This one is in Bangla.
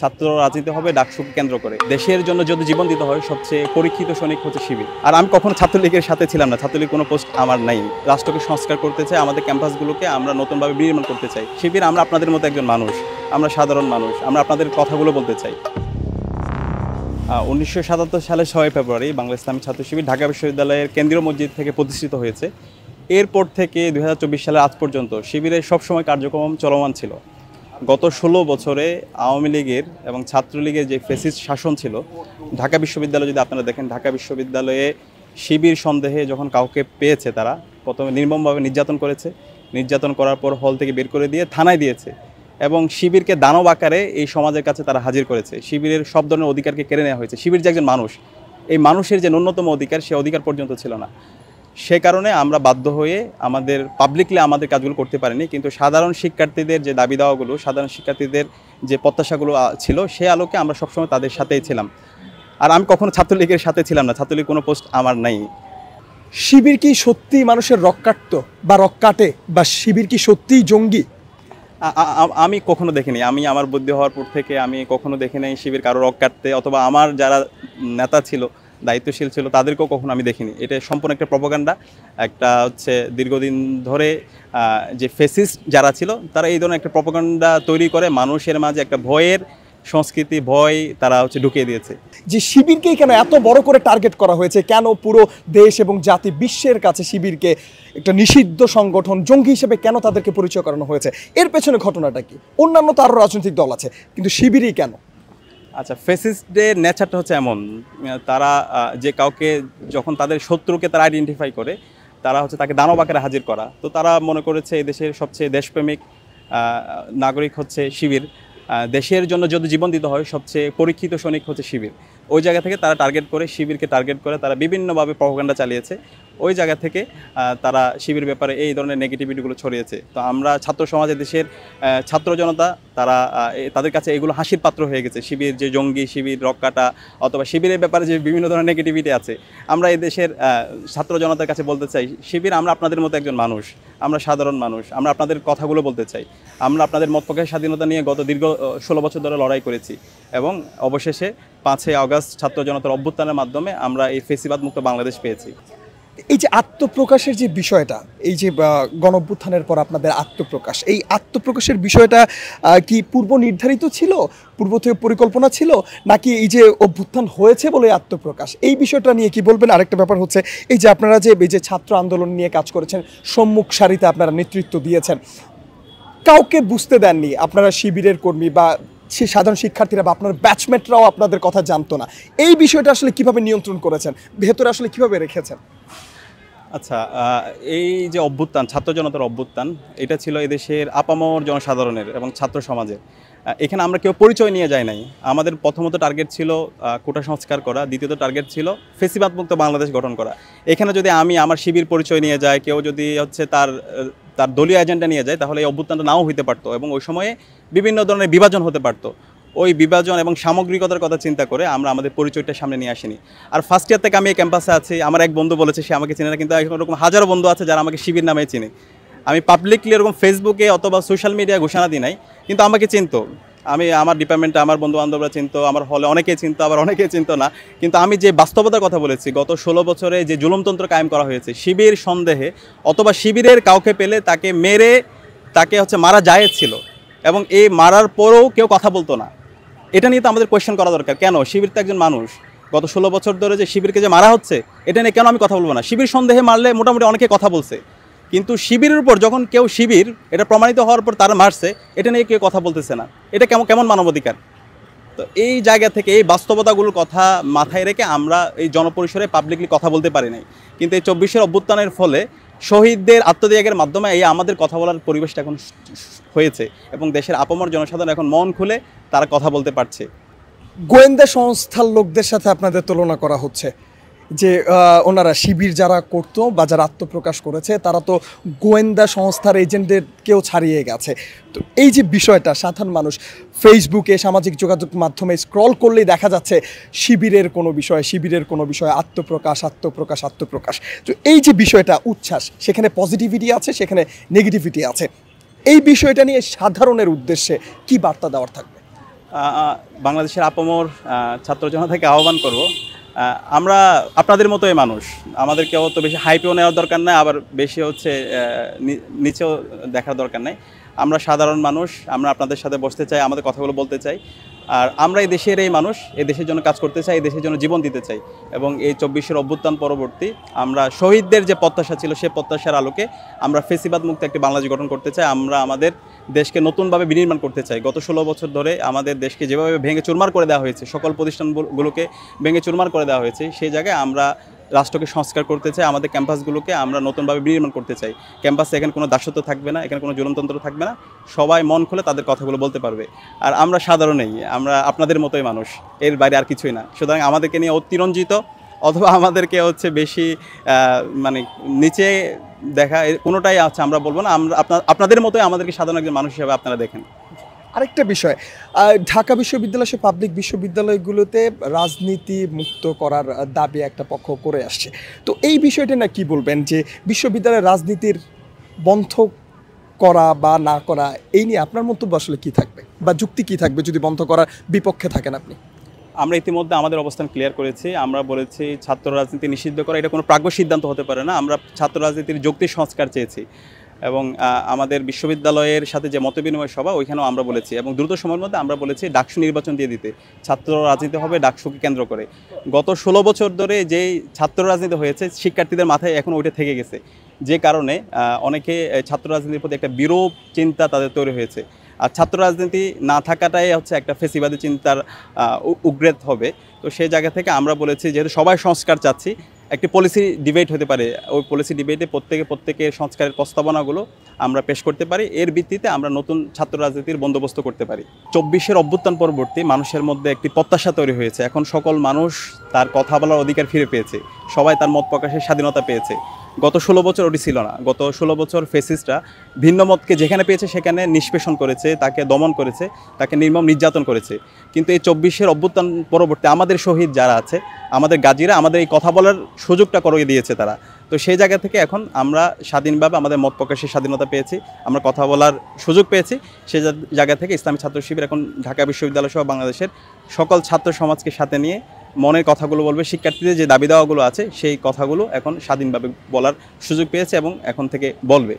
ছাত্র রাজনীতি হবে ডাকসুকে কেন্দ্র করে। দেশের জন্য যদি জীবন দিতে হয় সবচেয়ে পরীক্ষিত সৈনিক হচ্ছে শিবির। আর আমি কখনো ছাত্রলীগের সাথে ছিলাম না, ছাত্রলীগ কোনো পোস্ট আমার নাই। রাষ্ট্রকে সংস্কার করতে চাই, আমাদের ক্যাম্পাসগুলোকে আমরা নতুনভাবে বিনির্মাণ করতে চাই। শিবির আমরা আপনাদের মতো একজন মানুষ, আমরা সাধারণ মানুষ, আমরা আপনাদের কথাগুলো বলতে চাই। 1977 সালের 6 ফেব্রুয়ারি বাংলা ইসলামী ছাত্র শিবির ঢাকা বিশ্ববিদ্যালয়ের কেন্দ্রীয় মসজিদ থেকে প্রতিষ্ঠিত হয়েছে। এরপর থেকে 2024 সালের আজ পর্যন্ত শিবিরের সবসময় কার্যক্রম চলমান ছিল। গত 16 বছরে আওয়ামী লীগের এবং ছাত্রলীগের যে ফ্যাসিস্ট শাসন ছিল, ঢাকা বিশ্ববিদ্যালয় যদি আপনারা দেখেন, ঢাকা বিশ্ববিদ্যালয়ে শিবির সন্দেহে যখন কাউকে পেয়েছে তারা প্রথমে নির্মমভাবে নির্যাতন করেছে। নির্যাতন করার পর হল থেকে বের করে দিয়ে থানায় দিয়েছে এবং শিবিরকে দানব আকারে এই সমাজের কাছে তারা হাজির করেছে। শিবিরের সব ধরনের অধিকারকে কেড়ে নেওয়া হয়েছে। শিবির যে একজন মানুষ, এই মানুষের যে ন্যূনতম অধিকার, সে অধিকার পর্যন্ত ছিল না। সে কারণে আমরা বাধ্য হয়ে আমাদের পাবলিকলি আমাদের কাজগুলো করতে পারিনি, কিন্তু সাধারণ শিক্ষার্থীদের যে দাবি দাওয়াগুলো, সাধারণ শিক্ষার্থীদের যে প্রত্যাশাগুলো ছিল, সে আলোকে আমরা সবসময় তাদের সাথেই ছিলাম। আর আমি কখনো ছাত্রলীগের সাথে ছিলাম না, ছাত্রলীগ কোনো পোস্ট আমার নাই। শিবির কি সত্যি মানুষের রক্তাক্ত বা রক্কাটে, বা শিবির কি সত্যিই জঙ্গি? আমি কখনো দেখিনি, আমি আমার বুদ্ধি হওয়ার পর থেকে আমি কখনো দেখি নাই শিবির কারো রক কাটতে, অথবা আমার যারা নেতা ছিল, দায়িত্বশীল ছিল, তাদেরকেও কখনো আমি দেখিনি। এটা সম্পূর্ণ একটা প্রপাগান্ডা। একটা হচ্ছে দীর্ঘদিন ধরে যে ফ্যাসিস্ট যারা ছিল তারা এই ধরনের একটা প্রপাগান্ডা তৈরি করে মানুষের মাঝে একটা ভয়ের সংস্কৃতি, ভয় তারা ঢুকিয়ে দিয়েছে। যে শিবিরকেই কেন এত বড় করে টার্গেট করা হয়েছে? কেন পুরো দেশ এবং জাতি বিশ্বের কাছে শিবিরকে একটা নিষিদ্ধ সংগঠন, জঙ্গি হিসেবে কেন তাদেরকে পরিচয় করানো হয়েছে? এর পেছনে ঘটনাটা কি? অন্যান্য তো আরও রাজনৈতিক দল আছে, কিন্তু শিবিরই কেন? আচ্ছা, ফ্যাসিস্টদের নেচারটা হচ্ছে এমন, তারা যে কাউকে যখন তাদের শত্রুকে তারা আইডেন্টিফাই করে, তারা হচ্ছে তাকে দানব আকারে হাজির করা। তো তারা মনে করেছে এই দেশের সবচেয়ে দেশপ্রেমিক নাগরিক হচ্ছে শিবির। দেশের জন্য যদি জীবন দিতে হয় সবচেয়ে পরীক্ষিত সৈনিক হচ্ছে শিবির। ওই জায়গা থেকে তারা টার্গেট করে, শিবিরকে টার্গেট করে তারা বিভিন্নভাবে প্রপাগান্ডা চালিয়েছে। ওই জায়গা থেকে তারা শিবির ব্যাপারে এই ধরনের নেগেটিভিটিগুলো ছড়িয়েছে। তো আমরা ছাত্র সমাজের, দেশের ছাত্র জনতা, তারা তাদের কাছে এগুলো হাসির পাত্র হয়ে গেছে। শিবির যে জঙ্গি, শিবির রক্কাটা, অথবা শিবিরের ব্যাপারে যে বিভিন্ন ধরনের নেগেটিভিটি আছে, আমরা এই দেশের ছাত্র জনতার কাছে বলতে চাই, শিবির আমরা আপনাদের মতো একজন মানুষ, আমরা সাধারণ মানুষ, আমরা আপনাদের কথাগুলো বলতে চাই। আমরা আপনাদের মত প্রকাশের স্বাধীনতা নিয়ে গত দীর্ঘ 16 বছর ধরে লড়াই করেছি এবং অবশেষে 5ই আগস্ট ছাত্র জনতার অভ্যুত্থানের মাধ্যমে আমরা এই ফেসিবাদ মুক্ত বাংলাদেশ পেয়েছি। এই যে আত্মপ্রকাশের যে বিষয়টা, এই যে গণঅভ্যুত্থানের পর আপনাদের আত্মপ্রকাশ, এই আত্মপ্রকাশের বিষয়টা কি পূর্ব নির্ধারিত ছিল, পূর্ব থেকে পরিকল্পনা ছিল, নাকি এই যে অভ্যুত্থান হয়েছে বলে আত্মপ্রকাশ? এই বিষয়টা নিয়ে কি বলবেন? আরেকটা ব্যাপার হচ্ছে এই যে আপনারা যে এই যে ছাত্র আন্দোলন নিয়ে কাজ করেছেন, সম্মুখ সারিতে আপনারা নেতৃত্ব দিয়েছেন, কাউকে বুঝতে দেননি আপনারা শিবিরের কর্মী, বা সে সাধারণ শিক্ষার্থীরা বা আপনার ব্যাচমেটরাও আপনাদের কথা জানতো না। এই বিষয়টা আসলে কিভাবে নিয়ন্ত্রণ করেছেন, ভেতরে আসলে কিভাবে রেখেছেন? আচ্ছা, এই যে অভ্যুত্থান, ছাত্র জনতার অভ্যুত্থান, এটা ছিল এদেশের আপামর জনসাধারণের এবং ছাত্র সমাজের। এখানে আমরা কেউ পরিচয় নিয়ে যাই নাই। আমাদের প্রথমত টার্গেট ছিল কোটা সংস্কার করা, দ্বিতীয়ত টার্গেট ছিল ফেসিবাদ মুক্ত বাংলাদেশ গঠন করা। এখানে যদি আমি আমার শিবির পরিচয় নিয়ে যাই, কেউ যদি হচ্ছে তার দলীয় এজেন্ডা নিয়ে যায়, তাহলে এই অভ্যুত্থানটা নাও হইতে পারতো এবং ওই সময়ে বিভিন্ন ধরনের বিভাজন হতে পারতো। ওই বিভাজন এবং সামগ্রিকতার কথা চিন্তা করে আমরা আমাদের পরিচয়টা সামনে নিয়ে আসিনি। আর ফার্স্ট ইয়ার থেকে আমি এই ক্যাম্পাসে আছি, আমার এক বন্ধু বলেছে সে আমাকে চিনে না, কিন্তু এরকম হাজারো বন্ধু আছে যারা আমাকে শিবির নামে চিনে। আমি পাবলিকলি এরকম ফেসবুকে অথবা সোশ্যাল মিডিয়ায় ঘোষণা দিই নাই, কিন্তু আমাকে চিনতো। আমার ডিপার্টমেন্টে আমার বন্ধু বান্ধবরা চিনতো, আমার হলে অনেকেই চিনতো, আবার অনেকেই চিনতো না। কিন্তু আমি যে বাস্তবতার কথা বলেছি, গত 16 বছরে যে জুলুমতন্ত্র কায়েম করা হয়েছে শিবির সন্দেহে, অথবা শিবিরের কাউকে পেলে তাকে মেরে তাকে হচ্ছে মারা জায়েজ ছিল, এবং এই মারার পরেও কেউ কথা বলতো না। এটা নিয়ে তো আমাদের কোয়েশ্চেন করা দরকার, কেন? শিবির তো একজন মানুষ। গত 16 বছর ধরে যে শিবিরকে যে মারা হচ্ছে, এটা নিয়ে কেন আমি কথা বলবো না? শিবির সন্দেহে মারলে মোটামুটি অনেকে কথা বলছে, কিন্তু শিবিরের উপর যখন কেউ শিবির এটা প্রমাণিত হওয়ার পর তারা মারছে, এটা নিয়ে কেউ কথা বলতেছে না। এটা কেমন মানবাধিকার? তো এই জায়গা থেকে এই বাস্তবতাগুলোর কথা মাথায় রেখে আমরা এই জনপরিসরে পাবলিকলি কথা বলতে পারি নাই। কিন্তু এই 24-এর অভ্যুত্থানের ফলে শহীদদের আত্মত্যাগের মাধ্যমে এই আমাদের কথা বলার পরিবেশটা এখন হয়েছে এবং দেশের আপামর জনসাধারণ এখন মন খুলে তারা কথা বলতে পারছে। গোয়েন্দা সংস্থার লোকদের সাথে আপনাদের তুলনা করা হচ্ছে যে ওনারা শিবির যারা করতো বা যারা আত্মপ্রকাশ করেছে তারা তো গোয়েন্দা সংস্থার এজেন্টদেরকেও ছাড়িয়ে গেছে। তো এই যে বিষয়টা, সাধারণ মানুষ ফেসবুকে, সামাজিক যোগাযোগ মাধ্যমে স্ক্রল করলেই দেখা যাচ্ছে শিবিরের কোনো বিষয় আত্মপ্রকাশ। তো এই যে বিষয়টা উচ্ছ্বাস, সেখানে পজিটিভিটি আছে, সেখানে নেগেটিভিটি আছে। এই বিষয়টা নিয়ে সাধারণের উদ্দেশ্যে কি বার্তা দেওয়ার থাকবে? বাংলাদেশের আপামর ছাত্র জনতাকে আহ্বান করব, আমরা আপনাদের মতোই মানুষ, আমাদের কেউ তো বেশি হাইপেও নেওয়ার দরকার নাই, আবার বেশি হচ্ছে নিচেও দেখার দরকার নাই। আমরা সাধারণ মানুষ, আমরা আপনাদের সাথে বসতে চাই, আমাদের কথাগুলো বলতে চাই। আর আমরা এই দেশের এই মানুষ, এই দেশের জন্য কাজ করতে চাই, এই দেশের জন্য জীবন দিতে চাই। এবং এই 24-এর অভ্যুত্থান পরবর্তী আমরা শহীদদের যে প্রত্যাশা ছিল, সেই প্রত্যাশার আলোকে আমরা ফেসিবাদ মুক্ত একটি বাংলাদেশ গঠন করতে চাই। আমরা আমাদের দেশকে নতুনভাবে বিনির্মাণ করতে চাই। গত 16 বছর ধরে আমাদের দেশকে যেভাবে ভেঙে চুরমার করে দেওয়া হয়েছে, সকল প্রতিষ্ঠানগুলোকে ভেঙে চুরমার করে দেওয়া হয়েছে, সেই জায়গায় আমরা রাষ্ট্রকে সংস্কার করতে চাই, আমাদের ক্যাম্পাসগুলোকে আমরা নতুনভাবে বিনির্মাণ করতে চাই। ক্যাম্পাসে এখানে কোনো দাসত্ব থাকবে না, এখানে কোনো জুলুমতন্ত্র থাকবে না, সবাই মন খুলে তাদের কথাগুলো বলতে পারবে। আর আমরা সাধারণেই, আমরা আপনাদের মতোই মানুষ, এর বাইরে আর কিছুই না। সুতরাং আমাদেরকে নিয়ে অতিরঞ্জিত অথবা আমাদেরকে হচ্ছে বেশি মানে নিচে দেখা, কোনোটাই আছে আমরা বলবো না। আমরা আপনাদের মতোই আমাদেরকে সাধারণ একজন মানুষ হিসেবে আপনারা দেখেন। আরেকটা বিষয়, ঢাকা বিশ্ববিদ্যালয় সহ পাবলিক বিশ্ববিদ্যালয়গুলোতে রাজনীতি মুক্ত করার দাবি একটা পক্ষ করে আসছে। তো এই বিষয়টা না কি বলবেন, যে বিশ্ববিদ্যালয়ের রাজনীতির বন্ধ করা বা না করা, এই নিয়ে আপনার মন্তব্য আসলে কী থাকবে বা যুক্তি কী থাকবে যদি বন্ধ করার বিপক্ষে থাকেন আপনি? আমরা ইতিমধ্যে আমাদের অবস্থান ক্লিয়ার করেছি। আমরা বলেছি ছাত্র রাজনীতি নিষিদ্ধ করা এটা কোনো প্রাজ্ঞ সিদ্ধান্ত হতে পারে না। আমরা ছাত্র রাজনীতির যৌক্তিক সংস্কার চেয়েছি এবং আমাদের বিশ্ববিদ্যালয়ের সাথে যে মতবিনিময় সভা, ওইখানেও আমরা বলেছি এবং দ্রুত সময়ের মধ্যে আমরা বলেছি ডাকসু নির্বাচন দিয়ে দিতে। ছাত্র রাজনীতি হবে ডাকসুকে কেন্দ্র করে। গত 16 বছর ধরে যেই ছাত্র রাজনীতি হয়েছে, শিক্ষার্থীদের মাথায় এখন ওইটা থেকে গেছে, যে কারণে অনেকে ছাত্র রাজনীতির প্রতি একটা বিরূপ চিন্তা তাদের তৈরি হয়েছে। আর ছাত্র রাজনীতি না থাকাটাই হচ্ছে একটা ফেসিবাদী চিন্তার উগ্রেত হবে। তো সেই জায়গা থেকে আমরা বলেছি, যেহেতু সবাই সংস্কার চাচ্ছি, একটি পলিসি ডিবেট হতে পারে, ওই পলিসি ডিবেটে প্রত্যেকের সংস্কারের প্রস্তাবনাগুলো আমরা পেশ করতে পারি। এর ভিত্তিতে আমরা নতুন ছাত্র রাজনীতির বন্দোবস্ত করতে পারি। 24-এর অভ্যুত্থান পরবর্তী মানুষের মধ্যে একটি প্রত্যাশা তৈরি হয়েছে। এখন সকল মানুষ তার কথা বলার অধিকার ফিরে পেয়েছে, সবাই তার মত প্রকাশের স্বাধীনতা পেয়েছে। গত 16 বছর ওটি ছিল না। গত 16 বছর ফেসিস্টরা ভিন্ন মতকে যেখানে পেয়েছে সেখানে নিষ্পেষণ করেছে, তাকে দমন করেছে, তাকে নির্মম নির্যাতন করেছে। কিন্তু এই 24-এর অভ্যুত্থান পরবর্তী আমাদের শহীদ যারা আছে, আমাদের গাজীরা আমাদের এই কথা বলার সুযোগটা করে দিয়েছে তারা। তো সেই জায়গা থেকে এখন আমরা স্বাধীনভাবে আমাদের মত প্রকাশের স্বাধীনতা পেয়েছি, আমরা কথা বলার সুযোগ পেয়েছি। সেই জায়গা থেকে ইসলামী ছাত্র শিবির এখন ঢাকা বিশ্ববিদ্যালয় সহ বাংলাদেশের সকল ছাত্র সমাজকে সাথে নিয়ে মনের কথাগুলো বলবে। শিক্ষার্থীদের যে দাবি দাওয়াগুলো আছে, সেই কথাগুলো এখন স্বাধীনভাবে বলার সুযোগ পেয়েছে এবং এখন থেকে বলবে।